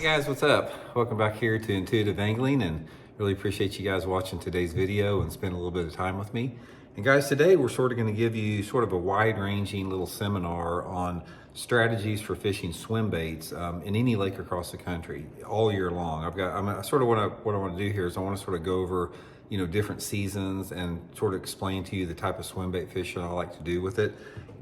Guys, what's up? Welcome back here to Intuitive Angling, and really appreciate you guys watching today's video and spending a little bit of time with me. And guys, today we're sort of going to give you sort of a wide-ranging little seminar on strategies for fishing swim baits in any lake across the country all year long. What I want to do here is I want to sort of go over different seasons and sort of explain to you the type of swim bait fishing I like to do with it.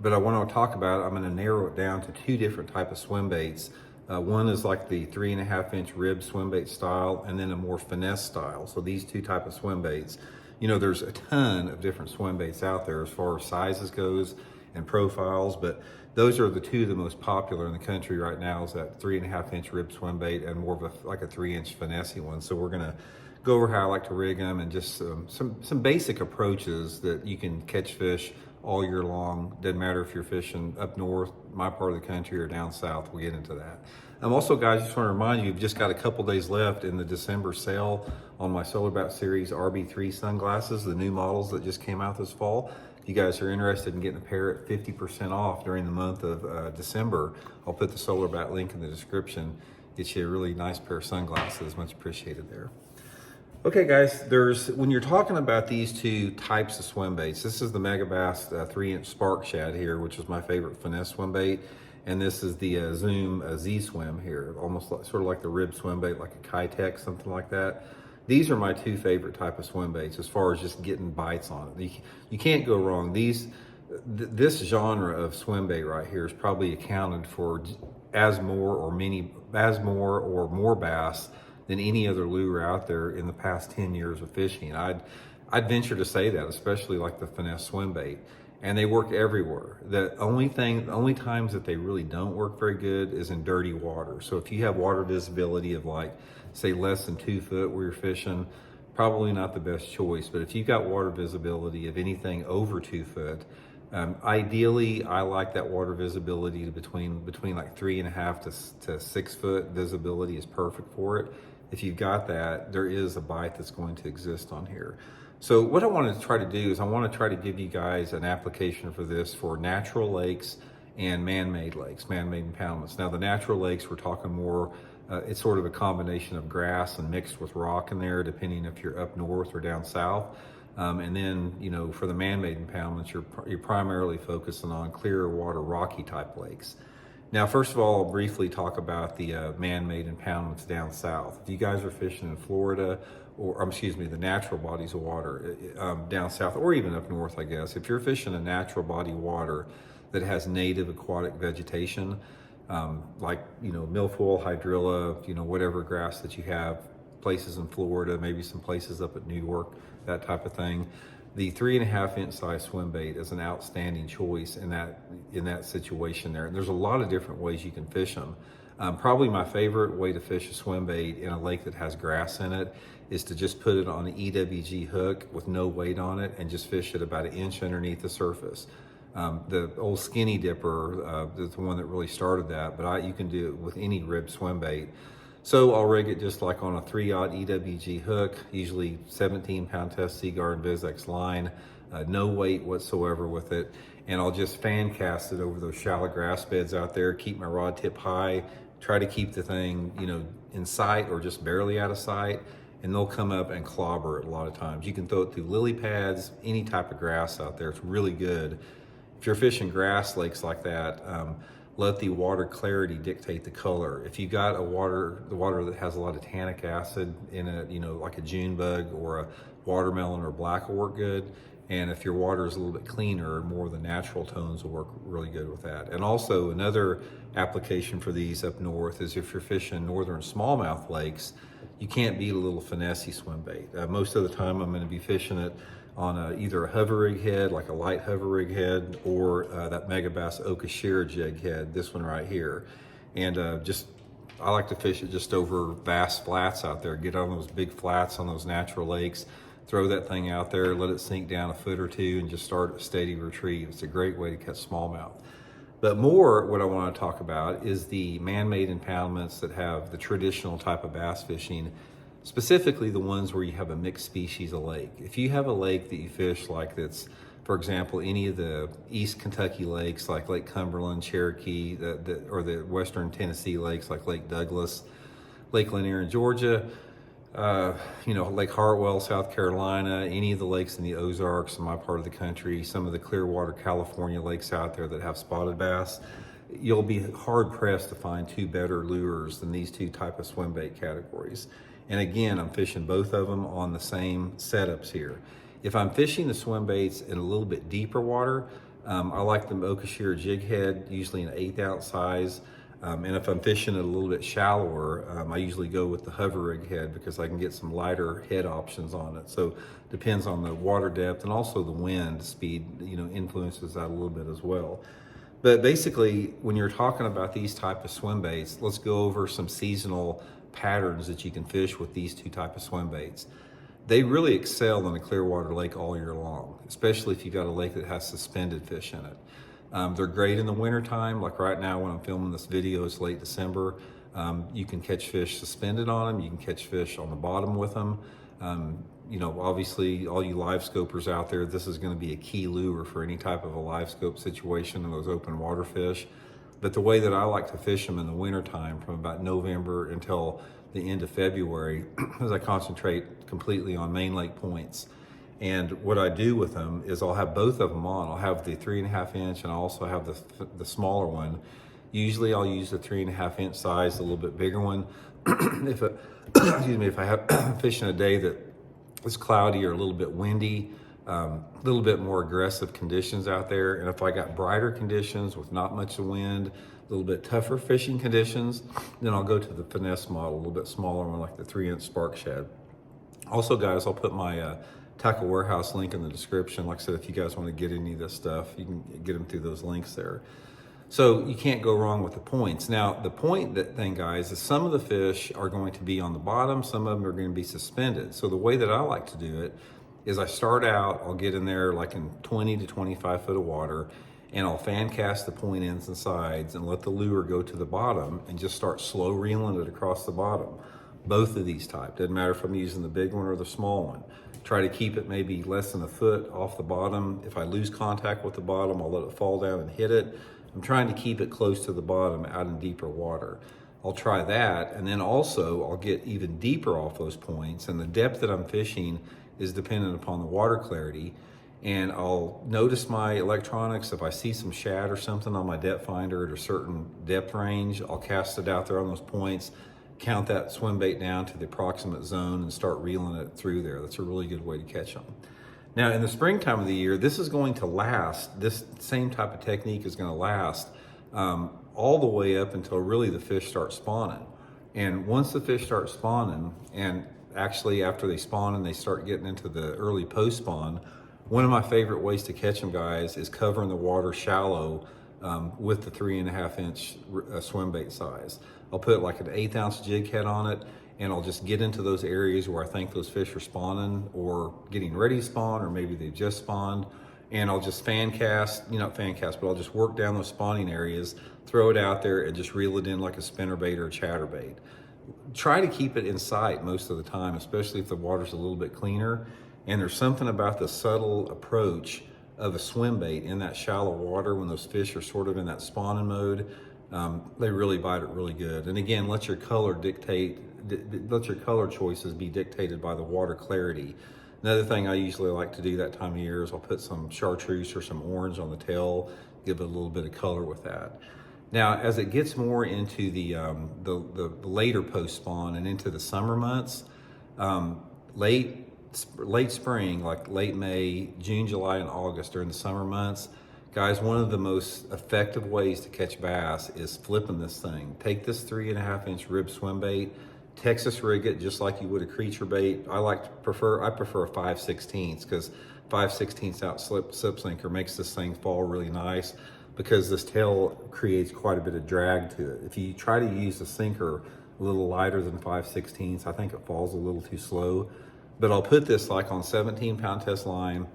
But I want to talk about it. I'm going to narrow it down to two different types of swim baits. One is like the 3.5-inch rib swim bait style, and then a more finesse style. So these two type of swim baits, there's a ton of different swim baits out there as far as sizes goes and profiles, but those are the two of the most popular in the country right now, is that 3.5-inch rib swim bait and more of a 3-inch finesse one. So we're gonna go over how I like to rig them and just some basic approaches that you can catch fish all year long. Doesn't matter if you're fishing up north, my part of the country, or down south. We'll get into that. Also, guys, just want to remind you, you've just got a couple days left in the December sale on my Solar Bat Series RB3 sunglasses, the new models that just came out this fall. If you guys are interested in getting a pair at 50% off during the month of December, I'll put the Solar Bat link in the description. Get you a really nice pair of sunglasses. Much appreciated there. Okay, guys, when you're talking about these two types of swim baits, this is the Megabass 3-inch Spark Shad here, which is my favorite finesse swim bait. And this is the Zoom Z-Swim here, almost sort of like the rib swim bait, like a Kitech, something like that. These are my two favorite type of swim baits as far as just getting bites on it. You can't go wrong. This genre of swim bait right here is probably accounted for as more or more bass than any other lure out there in the past 10 years of fishing. I'd venture to say that, especially like the finesse swim bait. And they work everywhere. The only times that they really don't work very good is in dirty water. So if you have water visibility of say less than 2 foot where you're fishing, probably not the best choice. But if you've got water visibility of anything over 2 foot, ideally I like that water visibility to between like 3.5 to 6 foot visibility is perfect for it. If you've got that, there is a bite that's going to exist on here. So what I want to try to do is I want to try to give you guys an application for this for natural lakes and man-made lakes, man-made impoundments. Now the natural lakes, we're talking more, it's sort of a combination of grass and mixed with rock in there, depending if you're up north or down south. And then, for the man-made impoundments, you're primarily focusing on clear water, rocky type lakes. Now, first of all, I'll briefly talk about the man-made impoundments down south. If you guys are fishing in Florida, the natural bodies of water down south, or even up north, I guess. If you're fishing a natural body of water that has native aquatic vegetation, like, milfoil, hydrilla, whatever grass that you have, places in Florida, maybe some places up at New York, that type of thing, the 3.5-inch size swim bait is an outstanding choice in that situation there. And there's a lot of different ways you can fish them. Probably my favorite way to fish a swim bait in a lake that has grass in it is to just put it on an EWG hook with no weight on it and just fish it about 1 inch underneath the surface. The old skinny dipper is the one that really started that, but you can do it with any rib swim bait. So I'll rig it just like on a 3/0 EWG hook, usually 17-pound test Seaguard and VizX line, no weight whatsoever with it. And I'll just fan cast it over those shallow grass beds out there, keep my rod tip high, try to keep the thing, in sight or just barely out of sight, and they'll come up and clobber it a lot of times. You can throw it through lily pads, any type of grass out there. It's really good. If you're fishing grass lakes like that, let the water clarity dictate the color. If you got the water that has a lot of tannic acid in it, like a June bug or a watermelon or black will work good. And if your water is a little bit cleaner, more of the natural tones will work really good with that. And also another application for these up north is if you're fishing northern smallmouth lakes, you can't beat a little finesse swim bait. Most of the time I'm going to be fishing it on either a hover rig head, like a light hover rig head, or that Megabass Okashira jig head, this one right here. And I like to fish it just over vast flats out there, get on those big flats on those natural lakes, throw that thing out there, let it sink down 1 foot or 2 and just start a steady retrieve. It's a great way to catch smallmouth. But more what I want to talk about is the man-made impoundments that have the traditional type of bass fishing, specifically the ones where you have a mixed species of lake. If you have a lake that you fish like that's, for example, any of the East Kentucky lakes like Lake Cumberland, Cherokee, or the Western Tennessee lakes like Lake Douglas, Lake Lanier in Georgia, Lake Hartwell, South Carolina, any of the lakes in the Ozarks in my part of the country, some of the Clearwater, California lakes out there that have spotted bass, you'll be hard pressed to find two better lures than these two type of swim bait categories. And again, I'm fishing both of them on the same setups here. If I'm fishing the swim baits in a little bit deeper water, I like the Okashira jig head, usually an 1/8 ounce size. And if I'm fishing it a little bit shallower, I usually go with the hover rig head because I can get some lighter head options on it. So depends on the water depth, and also the wind speed, influences that a little bit as well. But basically, when you're talking about these type of swim baits, let's go over some seasonal patterns that you can fish with these two type of swim baits. They really excel in a Clearwater lake all year long, especially if you've got a lake that has suspended fish in it. They're great in the wintertime. Like right now when I'm filming this video, it's late December. You can catch fish suspended on them. You can catch fish on the bottom with them. Obviously all you live scopers out there, this is gonna be a key lure for any type of a live scope situation in those open water fish. But the way that I like to fish them in the wintertime from about November until the end of February is I concentrate completely on main lake points. And what I do with them is I'll have both of them on. I'll have the 3.5 inch and I also have the smaller one. Usually I'll use the 3.5 inch size, a little bit bigger one. If I have fishing a day that is cloudy or a little bit windy, a little bit more aggressive conditions out there. And if I got brighter conditions with not much wind, a little bit tougher fishing conditions, then I'll go to the finesse model, a little bit smaller one like the 3-inch spark shad. Also guys, I'll put my Tackle Warehouse link in the description. Like I said, if you guys want to get any of this stuff, you can get them through those links there. So you can't go wrong with the points. Now, the point thing, guys, is some of the fish are going to be on the bottom, some of them are going to be suspended. So the way that I like to do it is I start out, I'll get in there like in 20 to 25 foot of water, and I'll fan cast the point ends and sides and let the lure go to the bottom and just start slow reeling it across the bottom. Both of these type, doesn't matter if I'm using the big one or the small one. Try to keep it maybe less than a foot off the bottom. If I lose contact with the bottom, I'll let it fall down and hit it. I'm trying to keep it close to the bottom out in deeper water. I'll try that, and then also I'll get even deeper off those points, and the depth that I'm fishing is dependent upon the water clarity. And I'll notice my electronics. If I see some shad or something on my depth finder at a certain depth range, I'll cast it out there on those points, count that swim bait down to the approximate zone and start reeling it through there. That's a really good way to catch them. Now in the springtime of the year, this is going to last, this same type of technique is going to last all the way up until really the fish start spawning. And once the fish start spawning, and actually after they spawn and they start getting into the early post spawn, one of my favorite ways to catch them, guys, is covering the water shallow with the 3.5 inch swim bait size. I'll put like an 1/8 ounce jig head on it, and I'll just get into those areas where I think those fish are spawning or getting ready to spawn, or maybe they've just spawned. And I'll just fan cast, not fan cast, but I'll just work down those spawning areas, throw it out there and just reel it in like a spinnerbait or a chatterbait. Try to keep it in sight most of the time, especially if the water's a little bit cleaner. And there's something about the subtle approach of a swim bait in that shallow water when those fish are sort of in that spawning mode. They really bite it really good. And again, let your color choices be dictated by the water clarity. Another thing I usually like to do that time of year is I'll put some chartreuse or some orange on the tail, give it a little bit of color with that. Now, as it gets more into the later post spawn and into the summer months, late spring, like late May, June, July, and August during the summer months, guys, one of the most effective ways to catch bass is flipping this thing. Take this 3.5 inch rib swim bait, Texas rig it just like you would a creature bait. I prefer a 5/16 because 5/16 ounce slip sinker makes this thing fall really nice because this tail creates quite a bit of drag to it. If you try to use a sinker a little lighter than 5/16, I think it falls a little too slow. But I'll put this like on 17-pound test line,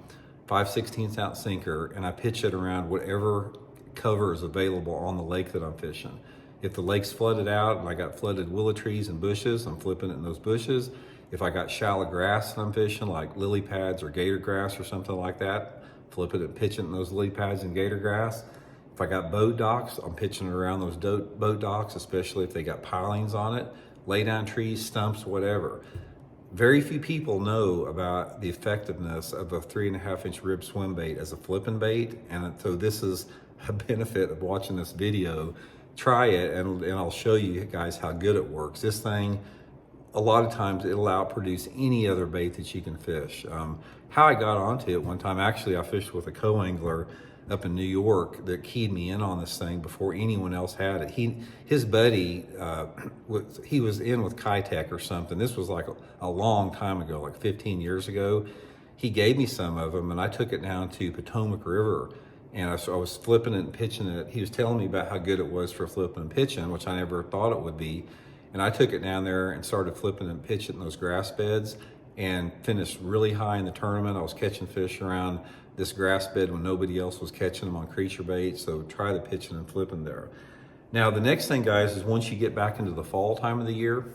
5/16 ounce sinker, and I pitch it around whatever cover is available on the lake that I'm fishing. If the lake's flooded out and I got flooded willow trees and bushes, I'm flipping it in those bushes. If I got shallow grass that I'm fishing, like lily pads or gator grass or something like that, flip it and pitch it in those lily pads and gator grass. If I got boat docks, I'm pitching it around those boat docks, especially if they got pilings on it. lay down trees, stumps, whatever. Very few people know about the effectiveness of a 3.5-inch rib swim bait as a flipping bait. And so this is a benefit of watching this video. Try it and I'll show you guys how good it works. This thing, a lot of times it'll outproduce any other bait that you can fish. How I got onto it one time, actually I fished with a co-angler up in New York that keyed me in on this thing before anyone else had it. His buddy, he was in with Kitech or something. This was like a long time ago, like 15 years ago. He gave me some of them and I took it down to Potomac River and I was flipping it and pitching it. He was telling me about how good it was for flipping and pitching, which I never thought it would be. And I took it down there and started flipping and pitching in those grass beds and finished really high in the tournament. I was catching fish around this grass bed when nobody else was catching them on creature bait. So try the pitching and flipping there. Now, the next thing, guys, is once you get back into the fall time of the year,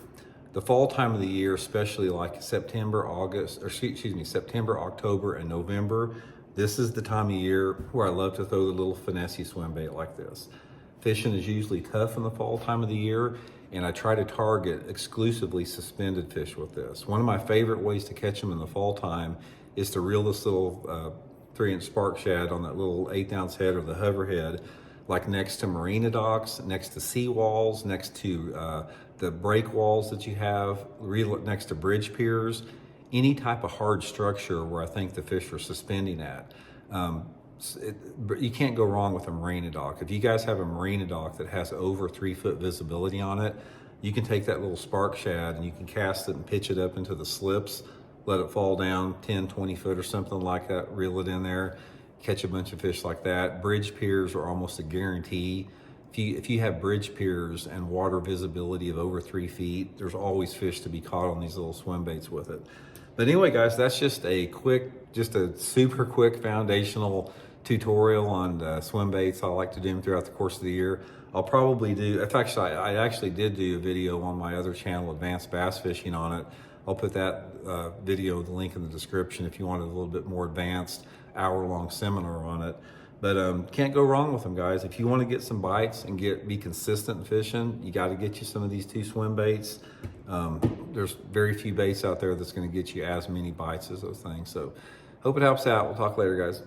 especially like September, October, and November, this is the time of year where I love to throw the little finesse swim bait like this. Fishing is usually tough in the fall time of the year, and I try to target exclusively suspended fish with this. One of my favorite ways to catch them in the fall time is to reel this little 3-inch spark shad on that little 1/8-ounce head or the hover head, like next to marina docks, next to sea walls, next to the break walls that you have, reel it next to bridge piers, any type of hard structure where I think the fish are suspending at. You can't go wrong with a marina dock. If you guys have a marina dock that has over 3-foot visibility on it, you can take that little spark shad and you can cast it and pitch it up into the slips, let it fall down 10, 20 foot or something like that, reel it in there, catch a bunch of fish like that. Bridge piers are almost a guarantee. If you have bridge piers and water visibility of over 3 feet, there's always fish to be caught on these little swim baits with it. But anyway, guys, that's just a super quick foundational tutorial on swim baits. I like to do them throughout the course of the year. I'll probably do, I actually did do a video on my other channel, Advanced Bass Fishing, on it. I'll put that video, the link in the description if you wanted a little bit more advanced hour-long seminar on it. But can't go wrong with them, guys. If you want to get some bites and be consistent in fishing, you got to get you some of these 2 swim baits. There's very few baits out there that's going to get you as many bites as those things. So hope it helps out. We'll talk later, guys.